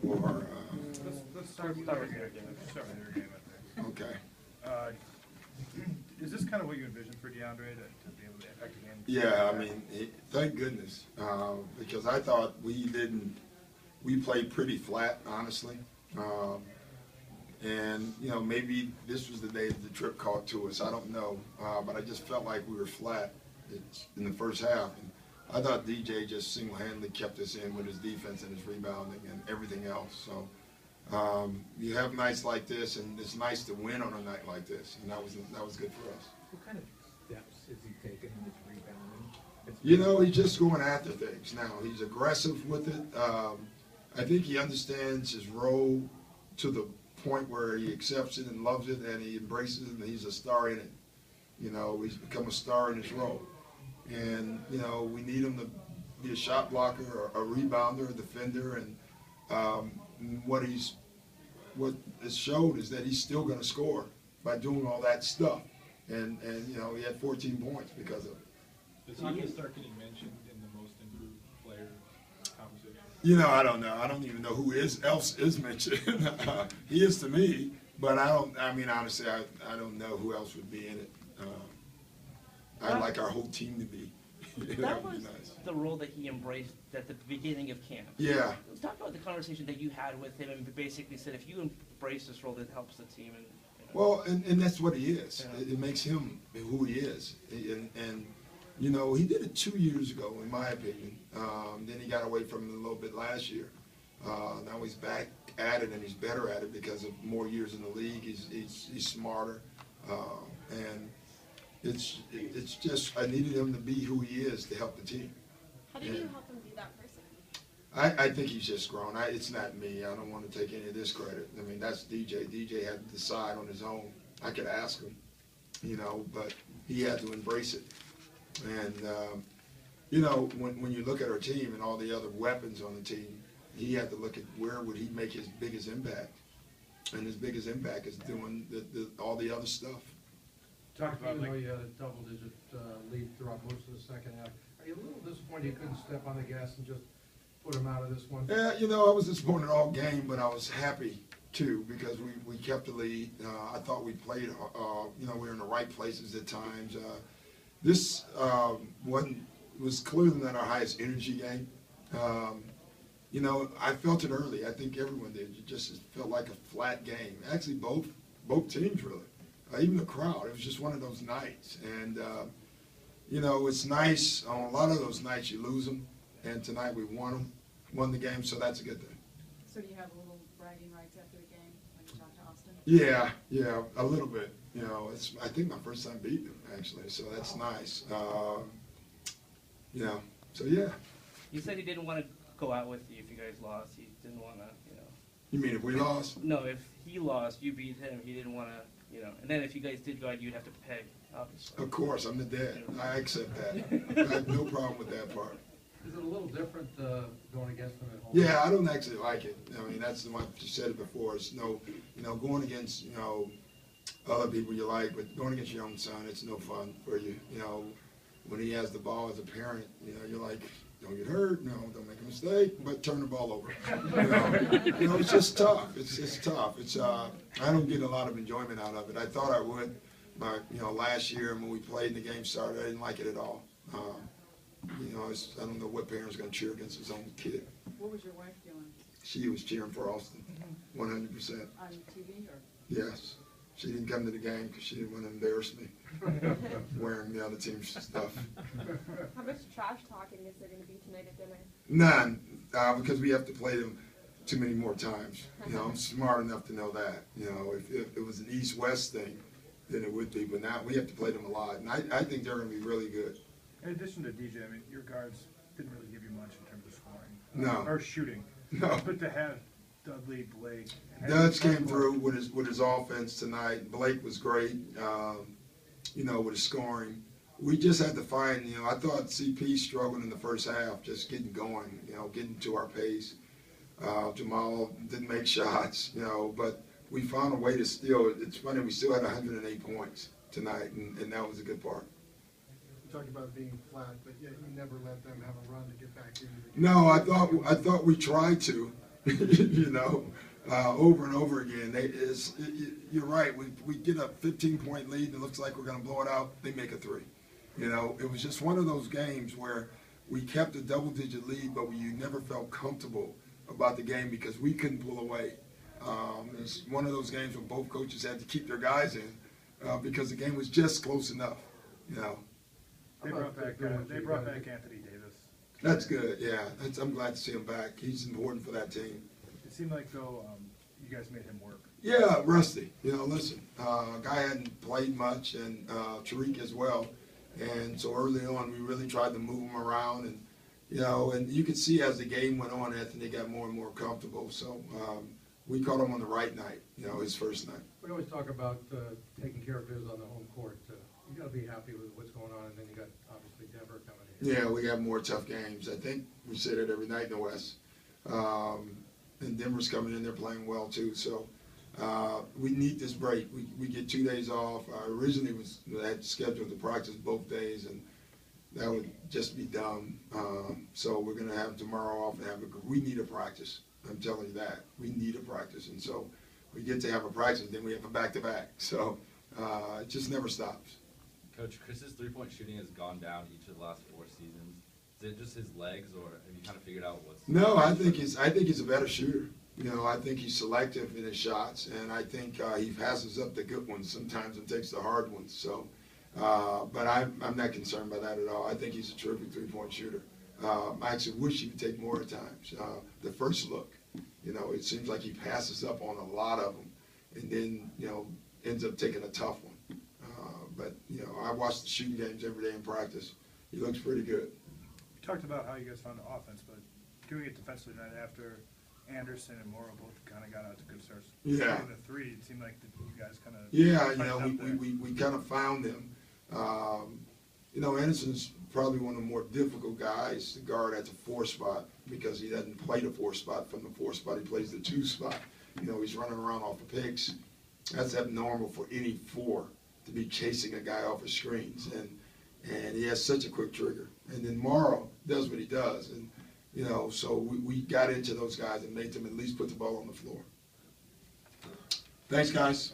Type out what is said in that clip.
or Let's start with your game. Start with your game, I think. okay. Is this kind of what you envisioned for DeAndre to be able to impact the game? Yeah, I mean, thank goodness, because I thought we played pretty flat, honestly. And, you know, maybe this was the day that the trip caught to us. I don't know. But I just felt like we were flat in the first half. And I thought DJ just single-handedly kept us in with his defense and his rebounding and everything else. So you have nights like this, and it's nice to win on a night like this. And that was good for us. What kind of steps is he taking in his rebounding? You know, he's just going after things now. He's aggressive with it. I think he understands his role to the point where he accepts it and loves it, and he embraces it, and he's a star in it. You know, he's become a star in his role. And, you know, we need him to be a shot blocker, or a rebounder, a defender, and what is showed is that he's still going to score by doing all that stuff. And you know, he had 14 points because of it. Does he start getting mentioned in the most improved player conversation? You know, I don't know. I don't even know who else is mentioned. He is to me, but I mean, honestly, I don't know who else would be in it. I'd like our whole team to be. That was the role that he embraced at the beginning of camp. Yeah. Let's talk about the conversation that you had with him, and basically said if you embrace this role, that helps the team. And well, and that's what he is. Yeah. It makes him who he is. And you know, he did it 2 years ago, in my opinion. Then he got away from it a little bit last year. Now he's back at it, and he's better at it because of more years in the league. He's smarter, and it's just I needed him to be who he is to help the team. How did you help him be that person? I think he's just grown. It's not me. I don't want to take any of this credit. I mean, that's DJ. DJ had to decide on his own. I could ask him, you know, but he had to embrace it. And, you know, when you look at our team and all the other weapons on the team, he had to look at where would he make his biggest impact. And his biggest impact is doing all the other stuff. Talk about, Even though you had a double-digit lead throughout most of the second half, are you a little disappointed you couldn't step on the gas and just put him out of this one? Yeah, you know, I was disappointed all game, but I was happy too because we kept the lead. I thought we played, you know, we were in the right places at times. This was clearly not our highest energy game. You know, I felt it early. I think everyone did. It just felt like a flat game. Actually, both teams really. Even the crowd. It was just one of those nights. And, you know, it's nice. On a lot of those nights you lose them. And tonight we won the game, so that's a good thing. So do you have a little bragging rights after the game when you talk to Austin? Yeah, a little bit. You know, it's I think my first time beating him, actually, so that's nice. You know, so yeah. he said he didn't want to go out with you if you guys lost. He didn't want to, you know. You mean if we lost? No, if he lost, you beat him. He didn't want to, you know. And then if you guys did go out, you'd have to pay, obviously. Of course, I'm the dad. I accept that. I have no problem with that part. Is it a little different going against them at home? Yeah, I don't actually like it. I mean, that's the one you said it before. It's no, you know, going against, you know, other people you like, but going against your own son, it's no fun for you. You know, when he has the ball as a parent, you know, you're like, don't get hurt, no, don't make a mistake, but turn the ball over. You know, it's just tough. It's tough. It's I don't get a lot of enjoyment out of it. I thought I would, but you know, last year when we played and the game started, I didn't like it at all. You know, I don't know what parent's going to cheer against his own kid. What was your wife doing? She was cheering for Austin, 100%. On TV or? Yes. She didn't come to the game because she didn't want to embarrass me wearing the other team's stuff. How much trash talking is there going to be tonight at dinner? None, because we have to play them too many more times. You know, I'm smart enough to know that. You know, if it was an East-West thing, then it would be. But now we have to play them a lot, and I think they're going to be really good. in addition to DJ, I mean, your guards didn't really give you much in terms of scoring. No. Or shooting. No. But to have Dudley, Blake. Dutch came through with his offense tonight. Blake was great, you know, with his scoring. We just had to find, you know, I thought CP struggled in the first half, just getting going, you know, getting to our pace. Jamal didn't make shots, you know, but we found a way to still, it's funny, we still had 108 points tonight, and that was a good part. You talked about being flat, but yet you never let them have a run to get back into the game. No, I thought we tried to, you know, over and over again. You're right. We get a 15-point lead and it looks like we're going to blow it out. They make a 3. You know, it was just one of those games where we kept a double-digit lead, but you never felt comfortable about the game because we couldn't pull away. It's one of those games where both coaches had to keep their guys in because the game was just close enough. You know. They brought back Anthony Davis. That's good. Yeah, I'm glad to see him back. He's important for that team. It seemed like though you guys made him work. Yeah, Rusty. You know, listen, guy hadn't played much, and Tariq as well. And so early on, we really tried to move him around, and you know, and you could see as the game went on, Anthony got more and more comfortable. So we caught him on the right night. You know, his first night. We always talk about taking care of business on the home court. You got to be happy with what's going on, and then you got obviously Denver coming in. Yeah, we got more tough games. I think we say that every night in the West. And Denver's coming in, they're playing well too. So we need this break. We get 2 days off. I originally had scheduled to practice both days, and that would just be dumb. So we're going to have tomorrow off and we need a practice. I'm telling you that. We need a practice. And so we get to have a practice, then we have a back-to-back. So it just never stops. Coach, Chris's three-point shooting has gone down each of the last 4 seasons. Is it just his legs, or have you kind of figured out what's... No, I think he's a better shooter. You know, I think he's selective in his shots, and I think he passes up the good ones sometimes and takes the hard ones. So, but I'm not concerned by that at all. I think he's a terrific three-point shooter. I actually wish he would take more at times. The first look, you know, it seems like he passes up on a lot of them, and then, you know, ends up taking a tough one. But, you know, I watch the shooting games every day in practice. He looks pretty good. You talked about how you guys found the offense, but doing it defensively tonight after Anderson and Morrow both kind of got out to good starts. Yeah. In the 3, it seemed like you guys kind of... Yeah, you know, we kind of found them. You know, Anderson's probably one of the more difficult guys to guard at the 4 spot because he doesn't play the 4 spot from the 4 spot. He plays the 2 spot. You know, he's running around off the picks. That's abnormal for any 4 to be chasing a guy off of screens. And he has such a quick trigger. And then Morrow does what he does. And, you know, so we got into those guys and made them at least put the ball on the floor. Thanks, guys.